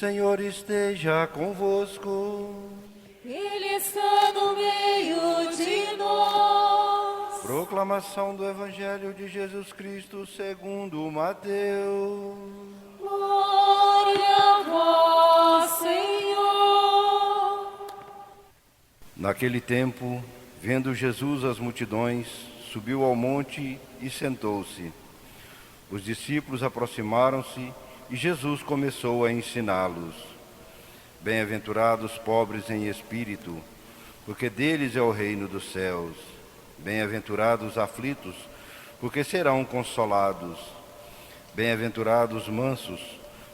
Senhor esteja convosco. Ele está no meio de nós. Proclamação do Evangelho de Jesus Cristo segundo Mateus. Glória a vós, Senhor. Naquele tempo, vendo Jesus as multidões, subiu ao monte e sentou-se. Os discípulos aproximaram-se e Jesus começou a ensiná-los. Bem-aventurados os pobres em espírito, porque deles é o reino dos céus. Bem-aventurados os aflitos, porque serão consolados. Bem-aventurados os mansos,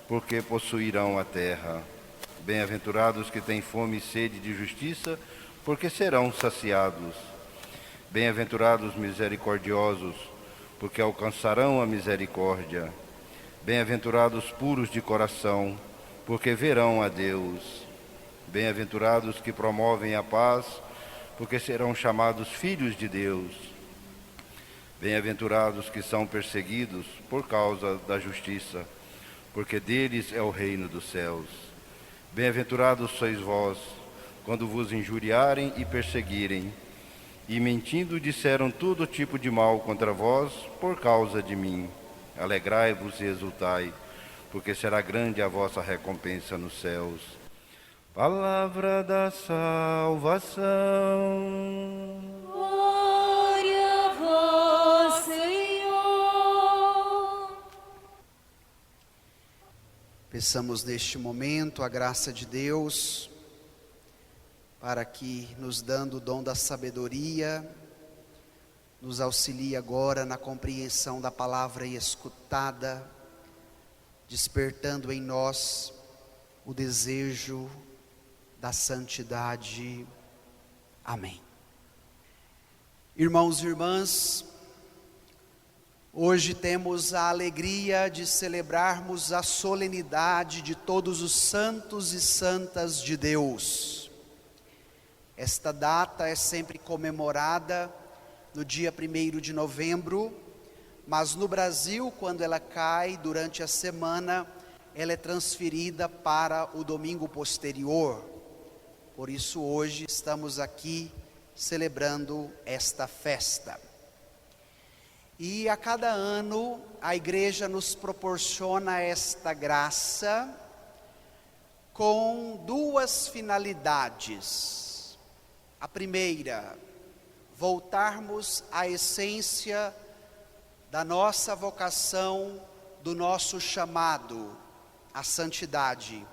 porque possuirão a terra. Bem-aventurados que têm fome e sede de justiça, porque serão saciados. Bem-aventurados os misericordiosos, porque alcançarão a misericórdia. Bem-aventurados os puros de coração, porque verão a Deus. Bem-aventurados que promovem a paz, porque serão chamados filhos de Deus. Bem-aventurados que são perseguidos por causa da justiça, porque deles é o reino dos céus. Bem-aventurados sois vós, quando vos injuriarem e perseguirem, e mentindo disseram todo tipo de mal contra vós por causa de mim. Alegrai-vos e exultai, porque será grande a vossa recompensa nos céus. Palavra da salvação. Glória a vós, Senhor. Peçamos neste momento a graça de Deus, para que, nos dando o dom da sabedoria, nos auxilie agora na compreensão da palavra escutada, despertando em nós o desejo da santidade. Amém. Irmãos e irmãs, hoje temos a alegria de celebrarmos a solenidade de todos os santos e santas de Deus. Esta data é sempre comemorada no dia 1º de novembro, mas no Brasil, quando ela cai durante a semana, ela é transferida para o domingo posterior. Por isso hoje estamos aqui celebrando esta festa. E a cada ano a igreja nos proporciona esta graça com duas finalidades. A primeira, voltarmos à essência da nossa vocação, do nosso chamado, a santidade.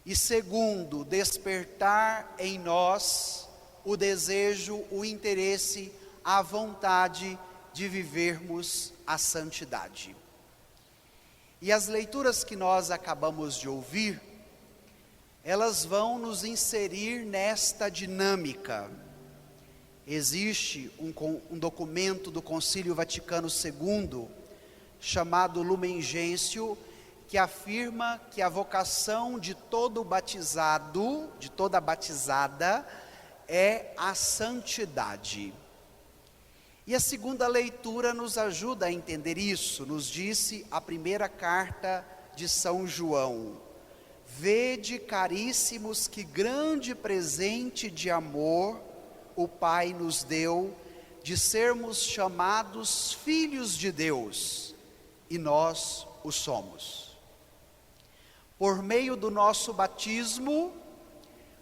E segundo, despertar em nós o desejo, o interesse, a vontade de vivermos a santidade. E as leituras que nós acabamos de ouvir, elas vão nos inserir nesta dinâmica. Existe um documento do Concílio Vaticano II, chamado Lumen Gentium, que afirma que a vocação de todo batizado, de toda batizada, é a santidade. E a segunda leitura nos ajuda a entender isso. Nos disse a primeira carta de São João: vede, caríssimos, que grande presente de amor o Pai nos deu, de sermos chamados filhos de Deus, e nós o somos. Por meio do nosso batismo,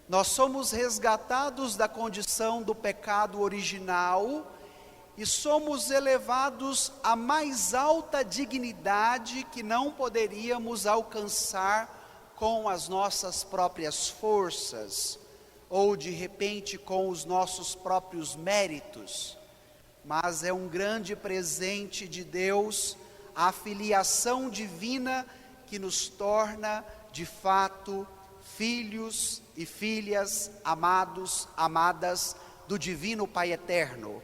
nós somos resgatados da condição do pecado original e somos elevados à mais alta dignidade que não poderíamos alcançar com as nossas próprias forças, ou de repente com os nossos próprios méritos, mas é um grande presente de Deus, a filiação divina que nos torna, de fato, filhos e filhas amados, amadas do Divino Pai Eterno.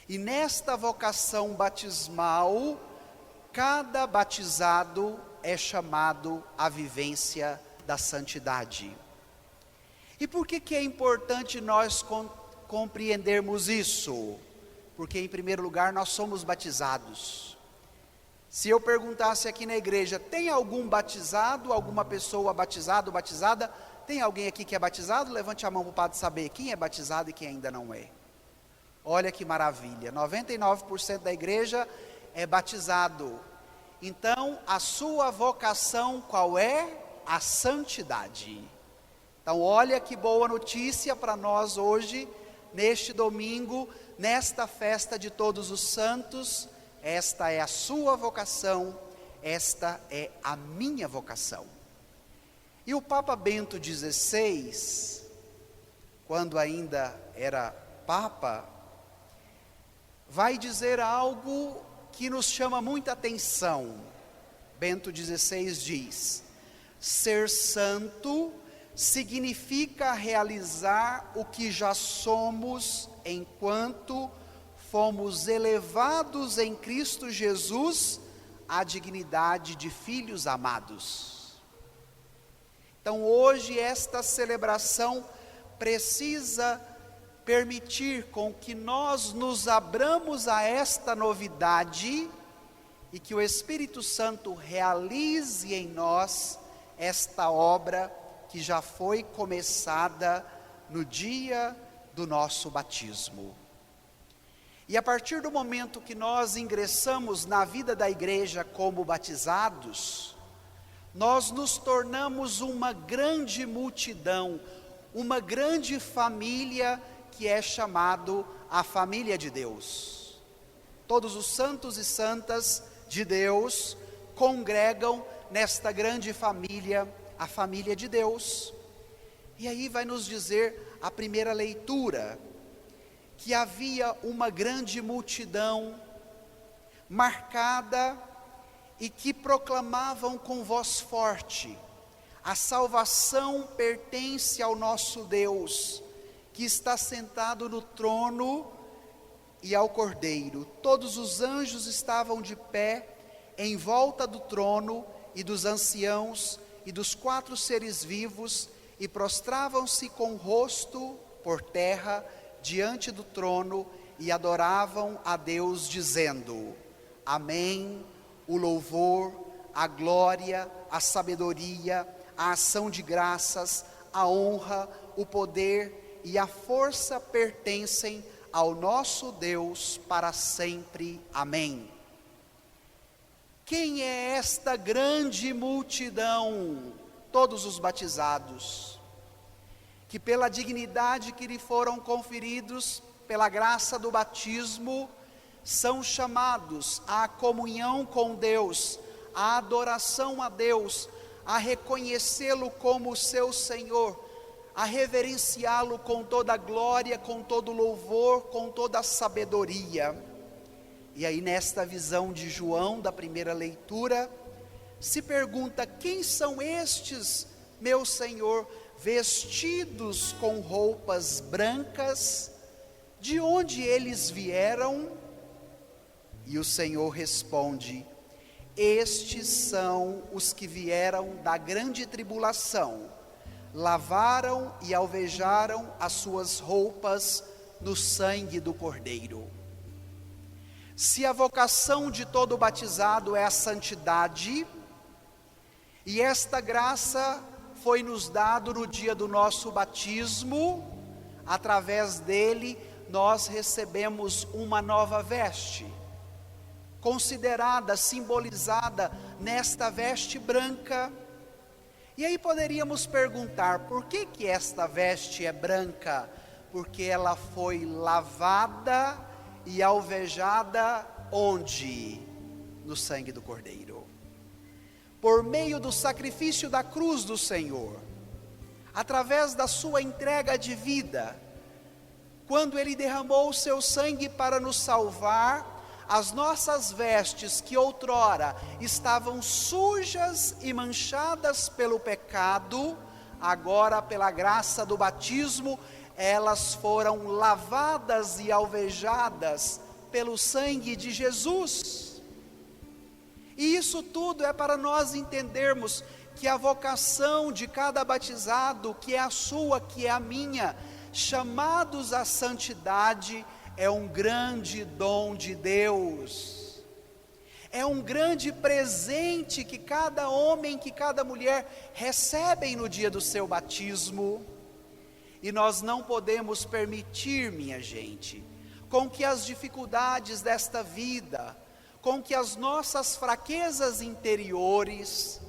E nesta vocação batismal, cada batizado é chamado à vivência da santidade. E por que é importante nós compreendermos isso? Porque, em primeiro lugar, nós somos batizados. Se eu perguntasse aqui na igreja, tem algum batizado, alguma pessoa batizado, batizada? Tem alguém aqui que é batizado? Levante a mão para o padre saber quem é batizado e quem ainda não é. Olha que maravilha, 99% da igreja é batizado. Então, a sua vocação qual é? A santidade. Então, olha que boa notícia para nós hoje, neste domingo, nesta festa de todos os santos. Esta é a sua vocação, esta é a minha vocação. E o Papa Bento XVI, quando ainda era Papa, vai dizer algo que nos chama muita atenção. Bento XVI diz: ser santo significa realizar o que já somos enquanto fomos elevados em Cristo Jesus à dignidade de filhos amados. Então hoje esta celebração precisa permitir com que nós nos abramos a esta novidade e que o Espírito Santo realize em nós esta obra que já foi começada no dia do nosso batismo. E a partir do momento que nós ingressamos na vida da igreja como batizados, nós nos tornamos uma grande multidão, uma grande família que é chamado a família de Deus. Todos os santos e santas de Deus congregam nesta grande família, a família de Deus. E aí vai nos dizer a primeira leitura, que havia uma grande multidão marcada e que proclamavam com voz forte: a salvação pertence ao nosso Deus, que está sentado no trono, e ao Cordeiro. Todos os anjos estavam de pé em volta do trono e dos anciãos e dos 4 seres vivos, e prostravam-se com o rosto por terra diante do trono e adoravam a Deus dizendo: Amém, o louvor, a glória, a sabedoria, a ação de graças, a honra, o poder e a força pertencem ao nosso Deus para sempre. Amém. Quem é esta grande multidão? Todos os batizados, que pela dignidade que lhe foram conferidos, pela graça do batismo, são chamados à comunhão com Deus, à adoração a Deus, a reconhecê-lo como seu Senhor, a reverenciá-lo com toda a glória, com todo o louvor, com toda a sabedoria. E aí nesta visão de João, da primeira leitura, se pergunta: quem são estes, meu Senhor, vestidos com roupas brancas? De onde eles vieram? E o Senhor responde: estes são os que vieram da grande tribulação, lavaram e alvejaram as suas roupas no sangue do Cordeiro. Se a vocação de todo batizado é a santidade, e esta graça foi nos dado no dia do nosso batismo, através dele nós recebemos uma nova veste, considerada, simbolizada nesta veste branca. E aí poderíamos perguntar: por que esta veste é branca? Porque ela foi lavada e alvejada onde? No sangue do Cordeiro. Por meio do sacrifício da cruz do Senhor, através da sua entrega de vida, quando Ele derramou o seu sangue para nos salvar, as nossas vestes que outrora estavam sujas e manchadas pelo pecado, agora pela graça do batismo, elas foram lavadas e alvejadas pelo sangue de Jesus. E isso tudo é para nós entendermos que a vocação de cada batizado, que é a sua, que é a minha, chamados à santidade, é um grande dom de Deus. É um grande presente que cada homem, que cada mulher recebem no dia do seu batismo. E nós não podemos permitir, minha gente, com que as dificuldades desta vida, com que as nossas fraquezas interiores,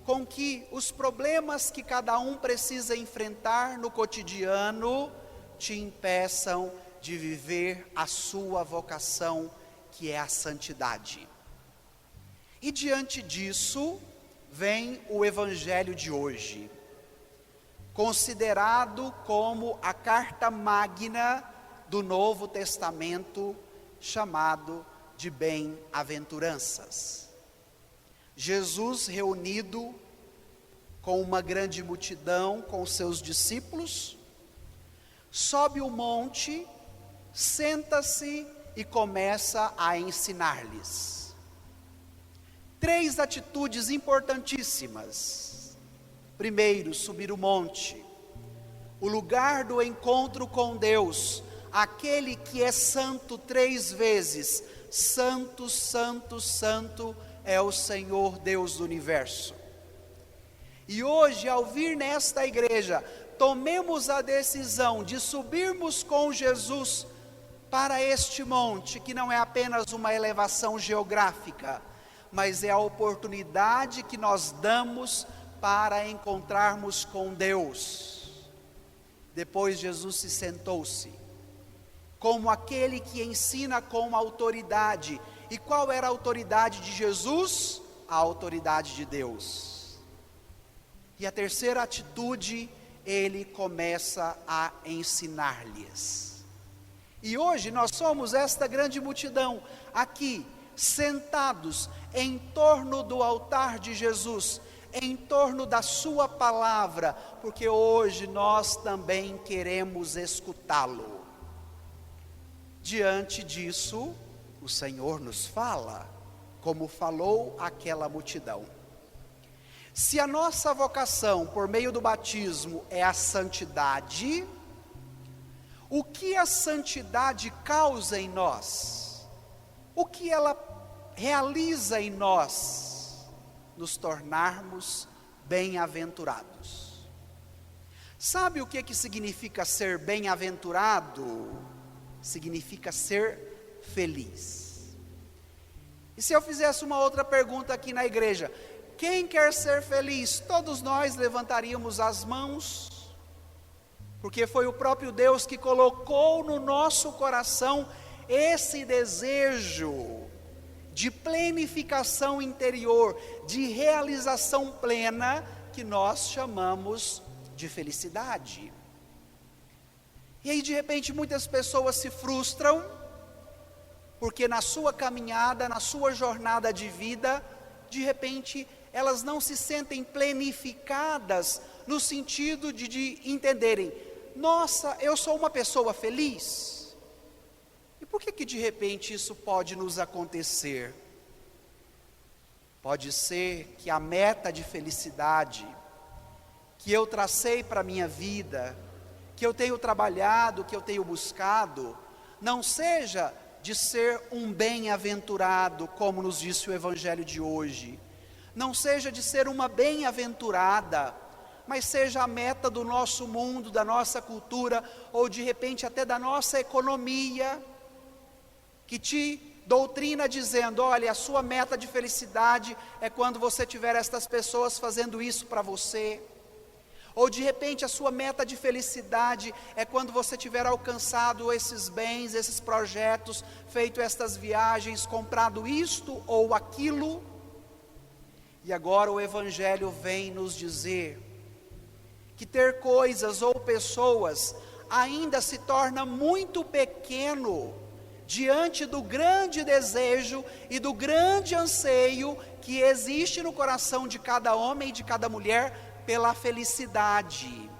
com que os problemas que cada um precisa enfrentar no cotidiano, te impeçam de viver a sua vocação, que é a santidade. E diante disso, vem o Evangelho de hoje, considerado como a carta magna do Novo Testamento, chamado de bem-aventuranças. Jesus reunido com uma grande multidão, com seus discípulos, sobe o monte, senta-se e começa a ensinar-lhes. 3 atitudes importantíssimas. Primeiro, subir o monte, o lugar do encontro com Deus, aquele que é santo 3 vezes, santo, santo, santo é o Senhor Deus do universo. E hoje, ao vir nesta igreja, tomemos a decisão de subirmos com Jesus para este monte, que não é apenas uma elevação geográfica, mas é a oportunidade que nós damos para encontrarmos com Deus. Depois Jesus se sentou-se, como aquele que ensina com autoridade. E qual era a autoridade de Jesus? A autoridade de Deus. E a terceira atitude, ele começa a ensinar-lhes. E hoje nós somos esta grande multidão, aqui, sentados em torno do altar de Jesus, em torno da sua palavra, porque hoje nós também queremos escutá-lo. Diante disso, o Senhor nos fala, como falou àquela multidão. Se a nossa vocação por meio do batismo é a santidade, o que a santidade causa em nós? O que ela realiza em nós? Nos tornarmos bem-aventurados. Sabe o que significa ser bem-aventurado? Significa ser feliz. E se eu fizesse uma outra pergunta aqui na igreja, quem quer ser feliz? Todos nós levantaríamos as mãos, porque foi o próprio Deus que colocou no nosso coração esse desejo de plenificação interior, de realização plena, que nós chamamos de felicidade. E aí de repente muitas pessoas se frustram, porque na sua caminhada, na sua jornada de vida, de repente elas não se sentem plenificadas, no sentido de entenderem, nossa, eu sou uma pessoa feliz. E por que de repente isso pode nos acontecer? Pode ser que a meta de felicidade que eu tracei para a minha vida, que eu tenho trabalhado, que eu tenho buscado, não seja de ser um bem-aventurado, como nos disse o Evangelho de hoje, não seja de ser uma bem-aventurada, mas seja a meta do nosso mundo, da nossa cultura, ou de repente até da nossa economia, que te doutrina dizendo, olha, a sua meta de felicidade é quando você tiver estas pessoas fazendo isso para você. Ou de repente a sua meta de felicidade é quando você tiver alcançado esses bens, esses projetos, feito estas viagens, comprado isto ou aquilo. E agora o Evangelho vem nos dizer que ter coisas ou pessoas ainda se torna muito pequeno diante do grande desejo e do grande anseio que existe no coração de cada homem e de cada mulher pela felicidade.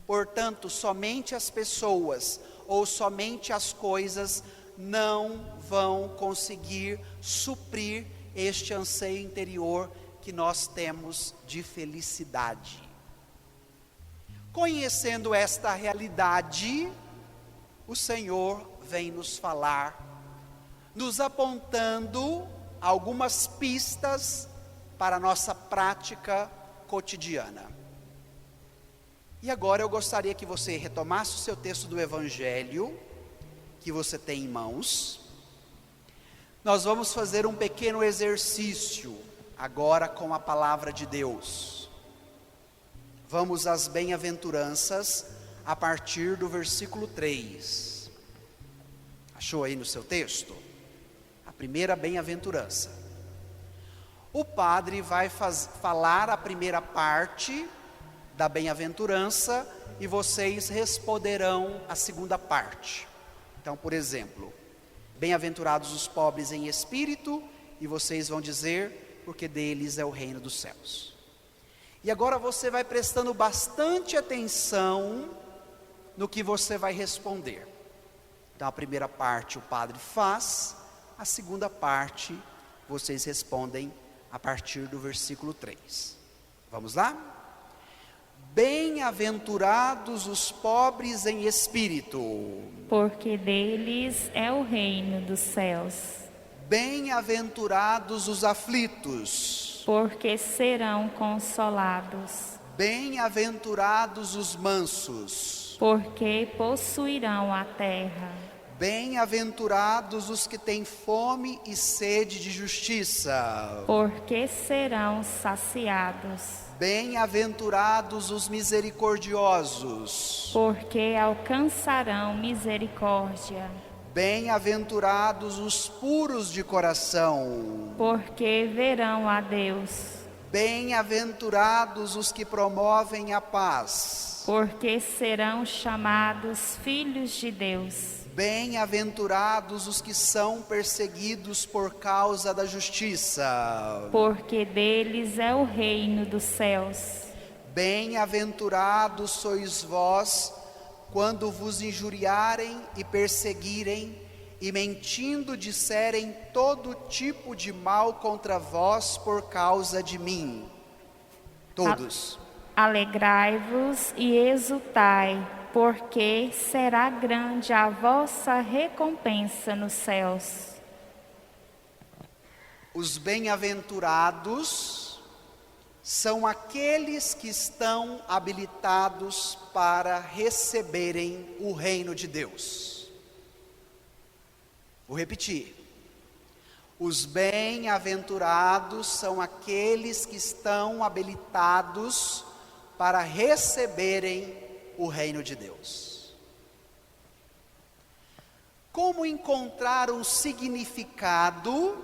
Portanto, somente as pessoas ou somente as coisas não vão conseguir suprir este anseio interior que nós temos de felicidade. Conhecendo esta realidade, o Senhor vem nos falar, nos apontando algumas pistas para a nossa prática cotidiana. E agora eu gostaria que você retomasse o seu texto do Evangelho, que você tem em mãos. Nós vamos fazer um pequeno exercício agora com a palavra de Deus. Vamos às bem-aventuranças a partir do versículo 3. Achou aí no seu texto? A primeira bem-aventurança. O padre vai falar a primeira parte da bem-aventurança e vocês responderão a segunda parte. Então, por exemplo, bem-aventurados os pobres em espírito, e vocês vão dizer, porque deles é o reino dos céus. E agora você vai prestando bastante atenção no que você vai responder. Então, a primeira parte o padre faz, a segunda parte vocês respondem a partir do versículo 3. Vamos lá? Bem-aventurados os pobres em espírito, porque deles é o reino dos céus. Bem-aventurados os aflitos, porque serão consolados. Bem-aventurados os mansos, porque possuirão a terra. Bem-aventurados os que têm fome e sede de justiça, porque serão saciados. Bem-aventurados os misericordiosos, porque alcançarão misericórdia. Bem-aventurados os puros de coração, porque verão a Deus. Bem-aventurados os que promovem a paz, porque serão chamados filhos de Deus. Bem-aventurados os que são perseguidos por causa da justiça, porque deles é o reino dos céus. Bem-aventurados sois vós, quando vos injuriarem e perseguirem, e mentindo disserem todo tipo de mal contra vós por causa de mim. Todos. Alegrai-vos e exultai, porque será grande a vossa recompensa nos céus. Os bem-aventurados são aqueles que estão habilitados para receberem o reino de Deus. Vou repetir. Os bem-aventurados são aqueles que estão habilitados para receberem o reino de Deus. Como encontrar um significado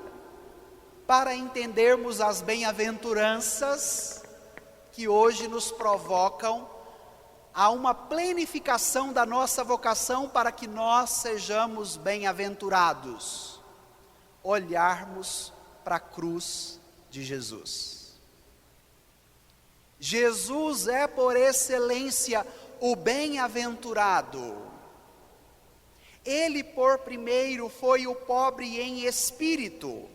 para entendermos as bem-aventuranças que hoje nos provocam a uma plenificação da nossa vocação para que nós sejamos bem-aventurados? Olharmos para a cruz de Jesus. Jesus é por excelência o bem-aventurado. Ele por primeiro foi o pobre em espírito,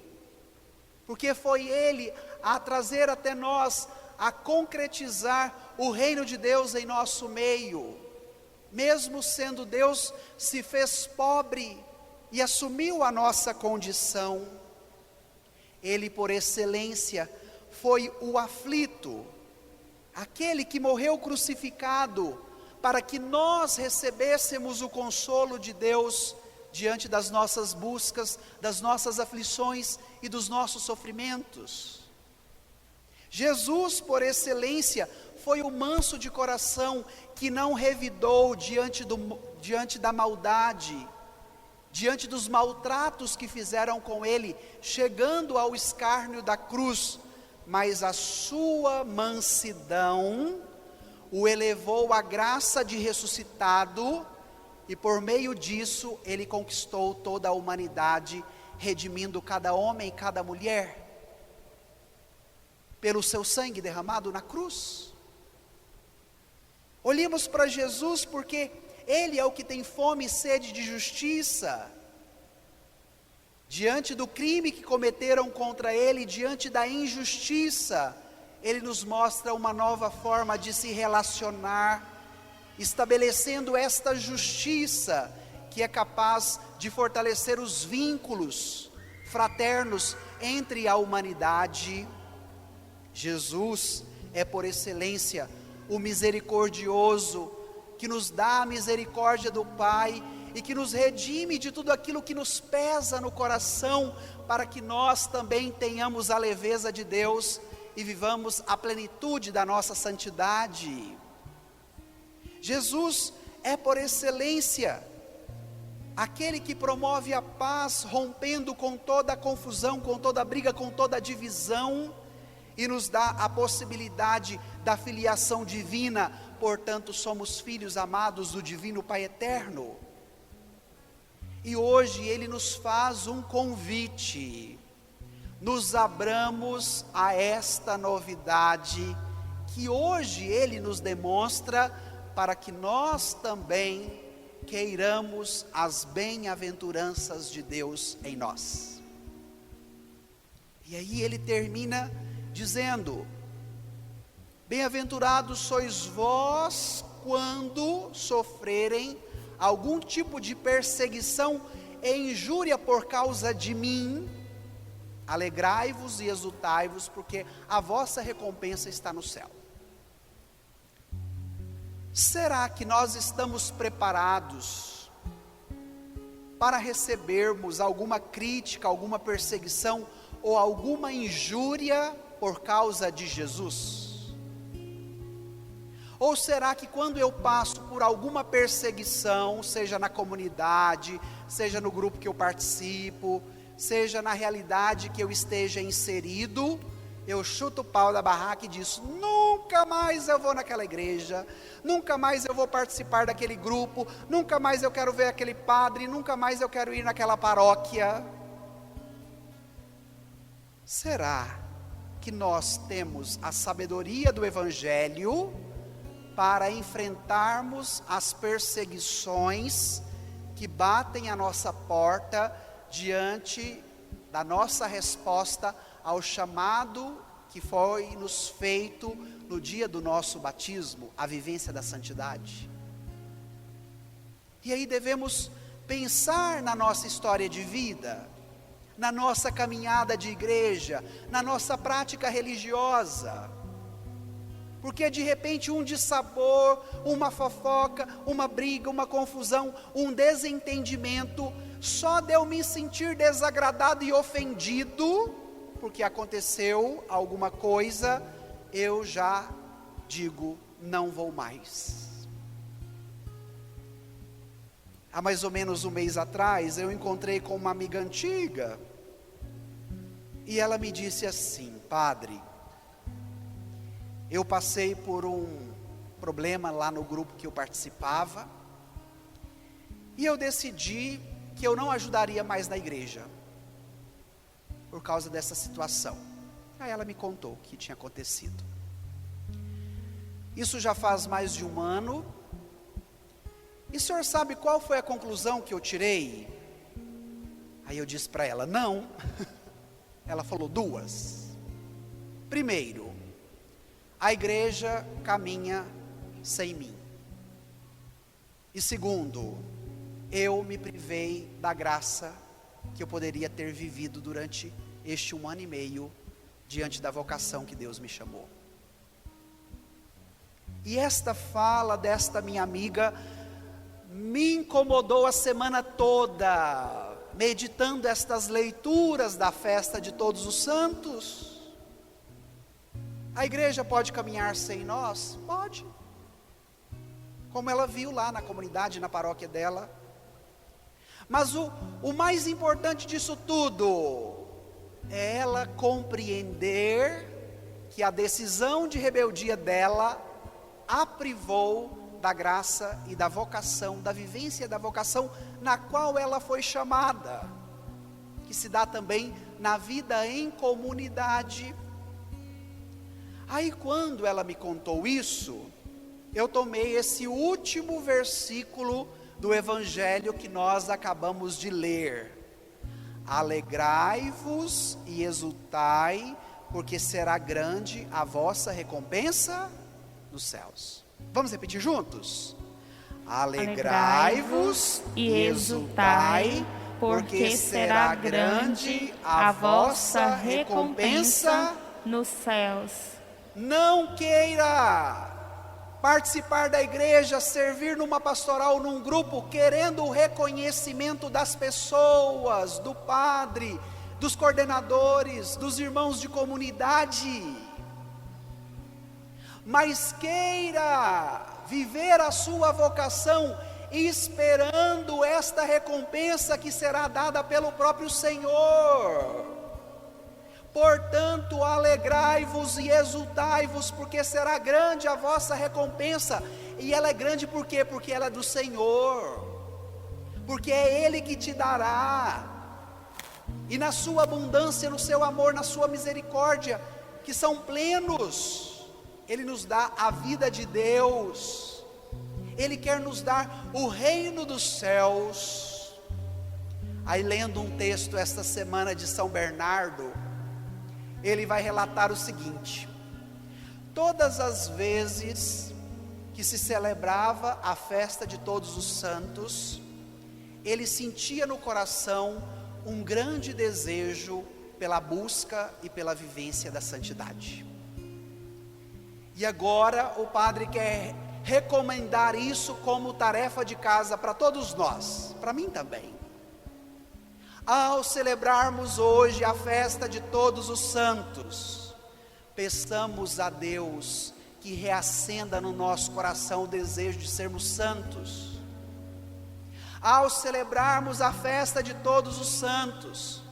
porque foi ele a trazer até nós, a concretizar o reino de Deus em nosso meio. Mesmo sendo Deus, se fez pobre e assumiu a nossa condição. Ele por excelência foi o aflito, aquele que morreu crucificado, para que nós recebêssemos o consolo de Deus diante das nossas buscas, das nossas aflições e dos nossos sofrimentos. Jesus, por excelência, foi o manso de coração, que não revidou diante da maldade, diante dos maltratos que fizeram com ele, chegando ao escárnio da cruz, mas a sua mansidão o elevou à graça de ressuscitado, e por meio disso ele conquistou toda a humanidade, redimindo cada homem e cada mulher, pelo seu sangue derramado na cruz. Olhemos para Jesus, porque Ele é o que tem fome e sede de justiça. Diante do crime que cometeram contra Ele, diante da injustiça, Ele nos mostra uma nova forma de se relacionar, estabelecendo esta justiça, que é capaz de fortalecer os vínculos fraternos entre a humanidade. Jesus é por excelência o misericordioso, que nos dá a misericórdia do Pai e que nos redime de tudo aquilo que nos pesa no coração, para que nós também tenhamos a leveza de Deus e vivamos a plenitude da nossa santidade. Jesus é por excelência aquele que promove a paz, rompendo com toda a confusão, com toda a briga, com toda a divisão, e nos dá a possibilidade da filiação divina. Portanto, somos filhos amados do divino Pai eterno. E hoje Ele nos faz um convite: nos abramos a esta novidade que hoje Ele nos demonstra, para que nós também queiramos as bem-aventuranças de Deus em nós. E aí Ele termina dizendo: bem-aventurados sois vós quando sofrerem algum tipo de perseguição e injúria por causa de mim. Alegrai-vos e exultai-vos, porque a vossa recompensa está no céu. Será que nós estamos preparados para recebermos alguma crítica, alguma perseguição ou alguma injúria por causa de Jesus? Ou será que quando eu passo por alguma perseguição, seja na comunidade, seja no grupo que eu participo, seja na realidade que eu esteja inserido, eu chuto o pau da barraca e digo: nunca mais eu vou naquela igreja, nunca mais eu vou participar daquele grupo, nunca mais eu quero ver aquele padre, nunca mais eu quero ir naquela paróquia? Será que nós temos a sabedoria do Evangelho para enfrentarmos as perseguições que batem à nossa porta diante da nossa resposta ao chamado que foi nos feito no dia do nosso batismo, a vivência da santidade? E aí devemos pensar na nossa história de vida, na nossa caminhada de igreja, na nossa prática religiosa, porque de repente um dissabor, uma fofoca, uma briga, uma confusão, um desentendimento, só de eu me sentir desagradado e ofendido, porque aconteceu alguma coisa, eu já digo: não vou mais. Há mais ou menos um mês atrás, eu encontrei com uma amiga antiga, e ela me disse assim: padre, eu passei por um problema lá no grupo que eu participava, e eu decidi que eu não ajudaria mais na igreja, por causa dessa situação. Aí ela me contou o que tinha acontecido. Isso já faz mais de um ano, e o senhor sabe qual foi a conclusão que eu tirei? Aí eu disse para ela: não. Ela falou duas. Primeiro, a igreja caminha sem mim. E segundo, eu me privei da graça que eu poderia ter vivido durante este 1 ano e meio, diante da vocação que Deus me chamou. E esta fala desta minha amiga me incomodou a semana toda, meditando estas leituras da festa de Todos os Santos. A igreja pode caminhar sem nós? Pode. Como ela viu lá na comunidade, na paróquia dela. Mas o mais importante disso tudo é ela compreender que a decisão de rebeldia dela a privou da graça e da vocação, da vivência da vocação na qual ela foi chamada, que se dá também na vida em comunidade. Aí quando ela me contou isso, eu tomei esse último versículo do Evangelho que nós acabamos de ler: alegrai-vos e exultai, porque será grande a vossa recompensa nos céus. Vamos repetir juntos? Alegrai-vos e exultai, porque será grande a vossa recompensa nos céus. Não queira participar da igreja, servir numa pastoral, num grupo, querendo o reconhecimento das pessoas, do padre, dos coordenadores, dos irmãos de comunidade. Mas queira viver a sua vocação, esperando esta recompensa que será dada pelo próprio Senhor. Portanto, alegrai-vos e exultai-vos, porque será grande a vossa recompensa. E ela é grande por quê? Porque ela é do Senhor, porque é Ele que te dará, e na sua abundância, no seu amor, na sua misericórdia, que são plenos, Ele nos dá a vida de Deus. Ele quer nos dar o reino dos céus. Aí, lendo um texto esta semana de São Bernardo, ele vai relatar o seguinte: todas as vezes que se celebrava a festa de todos os santos, ele sentia no coração um grande desejo pela busca e pela vivência da santidade. E agora o padre quer recomendar isso como tarefa de casa para todos nós, para mim também. Ao celebrarmos hoje a festa de todos os santos, peçamos a Deus que reacenda no nosso coração o desejo de sermos santos. Ao celebrarmos a festa de todos os santos,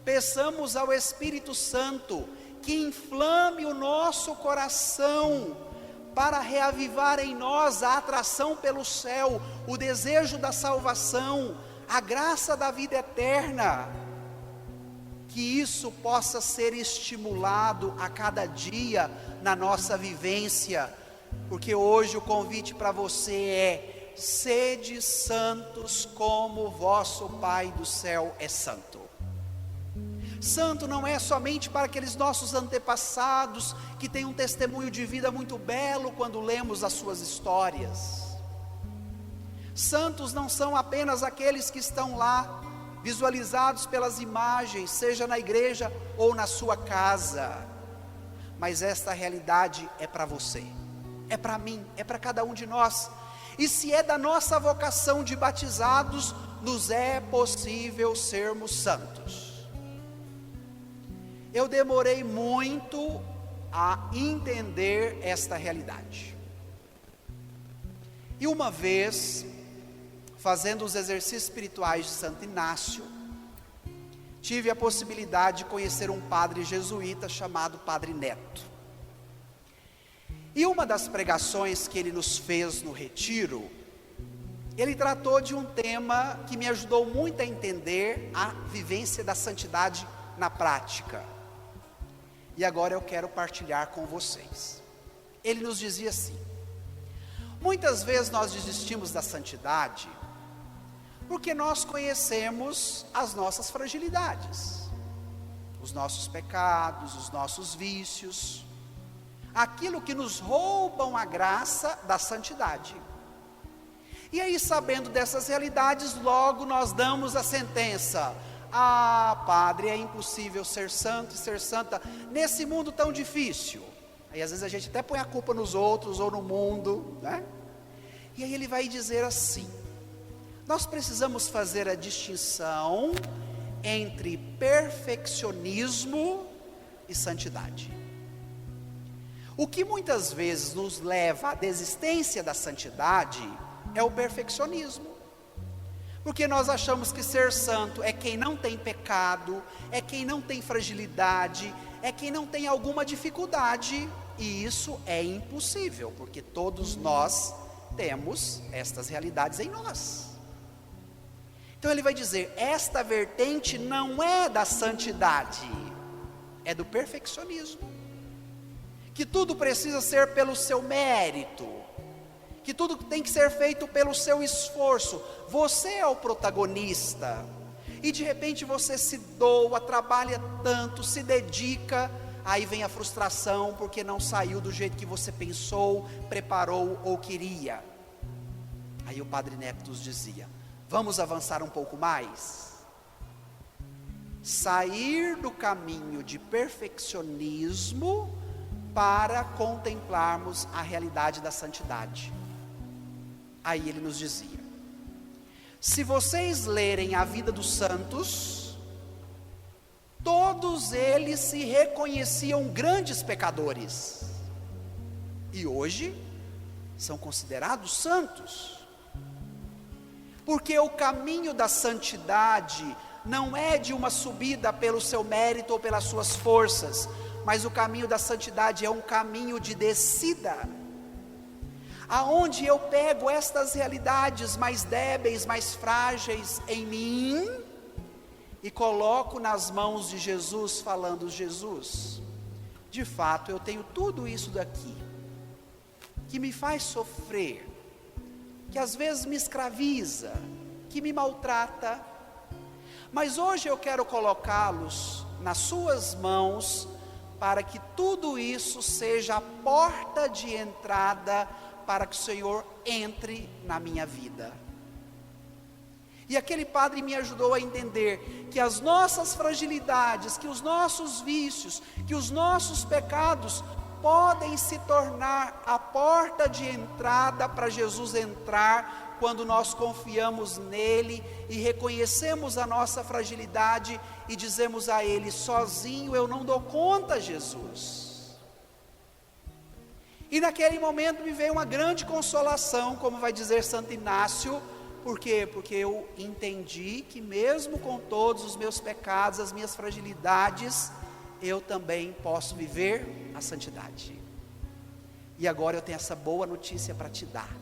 peçamos ao Espírito Santo que inflame o nosso coração para reavivar em nós a atração pelo céu, o desejo da salvação, a graça da vida eterna. Que isso possa ser estimulado a cada dia na nossa vivência, porque hoje o convite para você é: sede santos como vosso Pai do céu é santo. Santo não é somente para aqueles nossos antepassados que têm um testemunho de vida muito belo quando lemos as suas histórias. Santos não são apenas aqueles que estão lá, visualizados pelas imagens, seja na igreja ou na sua casa. Mas esta realidade é para você, é para mim, é para cada um de nós. E se é da nossa vocação de batizados, nos é possível sermos santos. Eu demorei muito a entender esta realidade. E uma vez, fazendo os exercícios espirituais de Santo Inácio, tive a possibilidade de conhecer um padre jesuíta chamado Padre Neto. E uma das pregações que ele nos fez no retiro, ele tratou de um tema que me ajudou muito a entender a vivência da santidade na prática. E agora eu quero partilhar com vocês. Ele nos dizia assim: muitas vezes nós desistimos da santidade porque nós conhecemos as nossas fragilidades, os nossos pecados, os nossos vícios, aquilo que nos roubam a graça da santidade. E aí, sabendo dessas realidades, logo nós damos a sentença: ah, padre, é impossível ser santo e ser santa nesse mundo tão difícil. Aí às vezes a gente até põe a culpa nos outros ou no mundo, né? E aí ele vai dizer assim: nós precisamos fazer a distinção entre perfeccionismo e santidade. O que muitas vezes nos leva à desistência da santidade é o perfeccionismo. Porque nós achamos que ser santo é quem não tem pecado, é quem não tem fragilidade, é quem não tem alguma dificuldade. E isso é impossível, porque todos nós temos estas realidades em nós. Então ele vai dizer: esta vertente não é da santidade, é do perfeccionismo. Que tudo precisa ser pelo seu mérito, que tudo tem que ser feito pelo seu esforço. Você é o protagonista, e de repente você se doa, trabalha tanto, se dedica, aí vem a frustração porque não saiu do jeito que você pensou, preparou ou queria. Aí o Padre Neto nos dizia: vamos avançar um pouco mais? sair do caminho de perfeccionismo para contemplarmos a realidade da santidade. Aí ele nos dizia: se vocês lerem a vida dos santos, todos eles se reconheciam grandes pecadores, e hoje são considerados santos, porque o caminho da santidade não é de uma subida pelo seu mérito ou pelas suas forças, mas o caminho da santidade é um caminho de descida, aonde eu pego estas realidades mais débeis, mais frágeis em mim, e coloco nas mãos de Jesus, falando: Jesus, de fato eu tenho tudo isso daqui, que me faz sofrer, que às vezes me escraviza, que me maltrata, mas hoje eu quero colocá-los nas suas mãos, para que tudo isso seja a porta de entrada, para que o Senhor entre na minha vida. E aquele padre me ajudou a entender que as nossas fragilidades, que os nossos vícios, que os nossos pecados podem se tornar a porta de entrada para Jesus entrar, quando nós confiamos nele e reconhecemos a nossa fragilidade e dizemos a ele: sozinho eu não dou conta, Jesus. E naquele momento me veio uma grande consolação, como vai dizer Santo Inácio. Por quê? Porque eu entendi que mesmo com todos os meus pecados, as minhas fragilidades, eu também posso viver a santidade. E agora eu tenho essa boa notícia para te dar.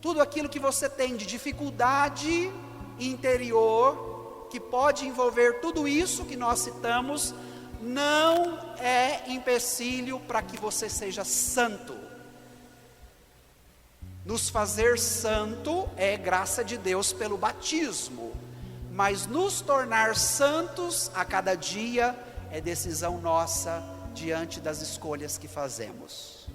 Tudo aquilo que você tem de dificuldade interior, que pode envolver tudo isso que nós citamos, não é empecilho para que você seja santo. Nos fazer santo é graça de Deus pelo batismo, mas nos tornar santos a cada dia é decisão nossa diante das escolhas que fazemos.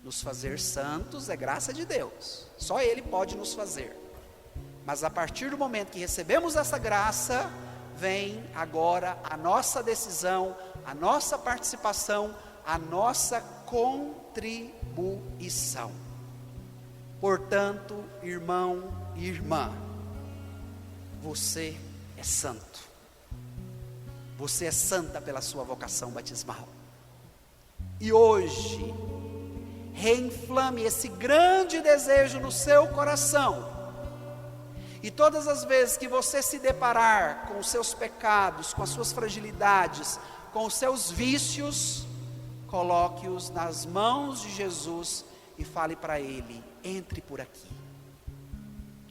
Nos fazer santos é graça de Deus, só Ele pode nos fazer, mas a partir do momento que recebemos essa graça, vem agora a nossa decisão, a nossa participação, a nossa contribuição. Portanto, irmão e irmã, você é santo, você é santa pela sua vocação batismal, e hoje, reinflame esse grande desejo no seu coração, e todas as vezes que você se deparar com os seus pecados, com as suas fragilidades, com os seus vícios, coloque-os nas mãos de Jesus e fale para Ele: entre por aqui,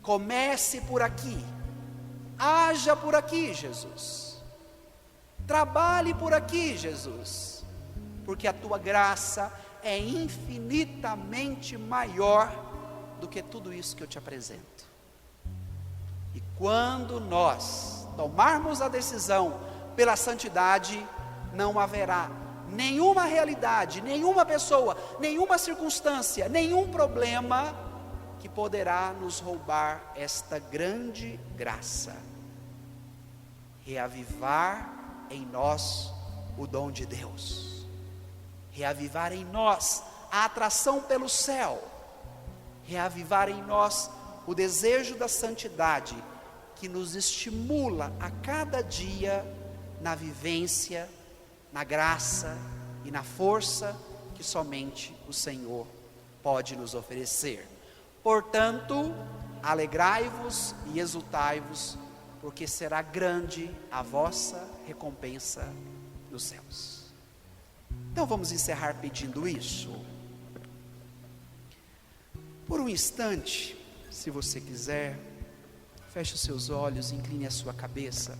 comece por aqui, haja por aqui, Jesus, trabalhe por aqui, Jesus, porque a tua graça é infinitamente maior do que tudo isso que eu te apresento. E quando nós tomarmos a decisão pela santidade, não haverá nenhuma realidade, nenhuma pessoa, nenhuma circunstância, nenhum problema que poderá nos roubar esta grande graça. Reavivar em nós o dom de Deus, reavivar em nós a atração pelo céu, reavivar em nós o desejo da santidade, que nos estimula a cada dia na vivência, na graça e na força que somente o Senhor pode nos oferecer. Portanto, alegrai-vos e exultai-vos, porque será grande a vossa recompensa nos céus. Então vamos encerrar pedindo isso. Por um instante, se você quiser, feche os seus olhos, incline a sua cabeça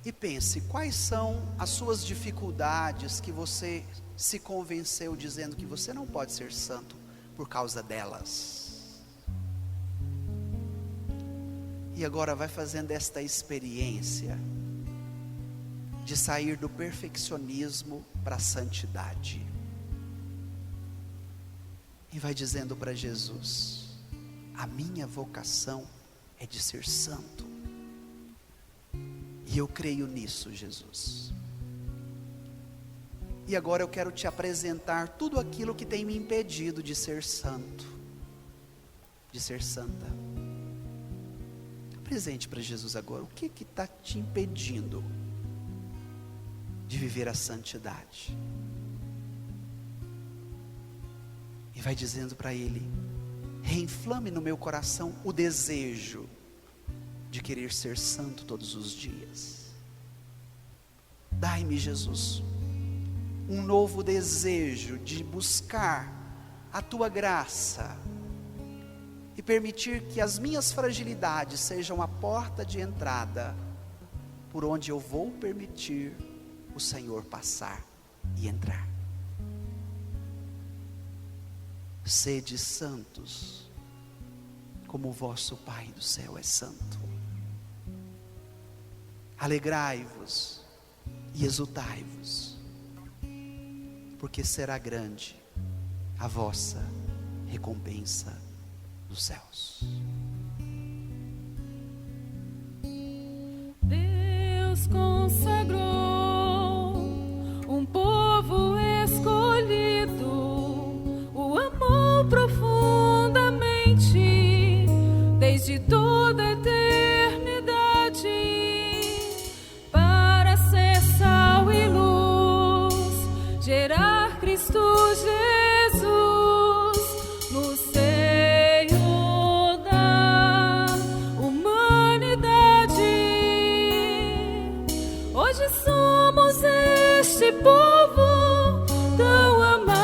e pense: quais são as suas dificuldades que você se convenceu dizendo que você não pode ser santo por causa delas? E agora vai fazendo esta experiência de sair do perfeccionismo para a santidade. E vai dizendo para Jesus: a minha vocação é de ser santo. E eu creio nisso, Jesus. E agora eu quero te apresentar tudo aquilo que tem me impedido de ser santo, de ser santa. Apresente para Jesus agora, o que está te impedindo de viver a santidade? E vai dizendo para Ele: reinflame no meu coração o desejo de querer ser santo todos os dias. Dai-me, Jesus, um novo desejo de buscar a Tua graça e permitir que as minhas fragilidades sejam a porta de entrada por onde eu vou permitir o Senhor passar e entrar. Sede santos, como o vosso Pai do céu é santo. Alegrai-vos e exultai-vos, porque será grande a vossa recompensa dos céus. Deus consagrou um povo escolhido, o amou profundamente desde toda a eternidade, para ser sal e luz, gerar Cristo Jesus no seio da humanidade. Hoje somos este povo tão amado.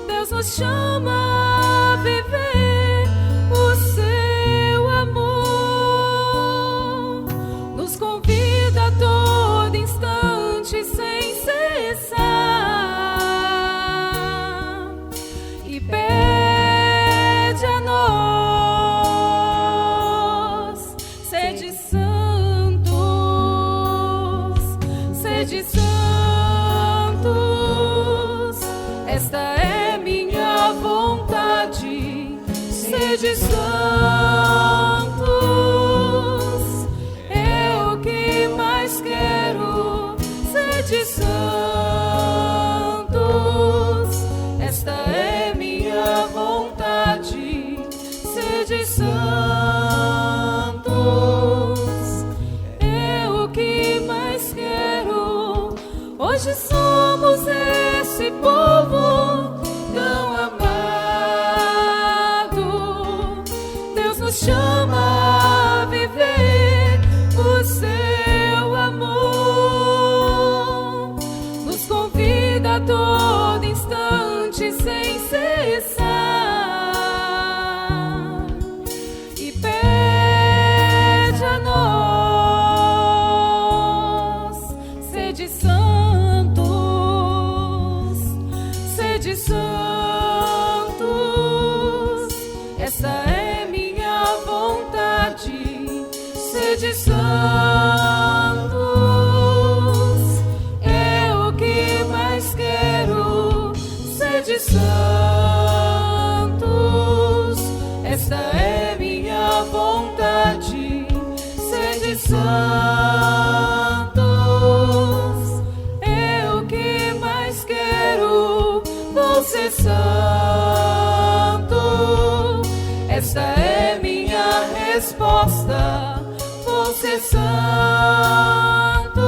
Deus nos chama a viver o seu amor, nos convida a todo instante sem cessar e pede a nós: sede santos, sede santos. Esta é minha vontade. Sede santos, é o que mais quero. Sede santos, esta é minha vontade. Sede santos, é o que mais quero. Hoje somos esse povo tão amado. Deus nos chama a viver o seu amor, nos convida a todo instante sem cessar e pede a nós: sede santos, sede santos. Essa é minha vontade. Sede santos, é o que mais quero. Sede santos, esta é minha vontade. Sede santos, é o que mais quero. Vou ser santo, esta é minha resposta. Vou ser santo,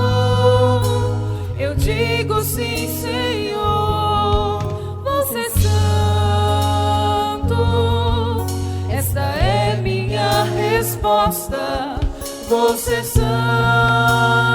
eu digo sim, Senhor. Vou ser santo, esta é minha resposta. Vou ser santo.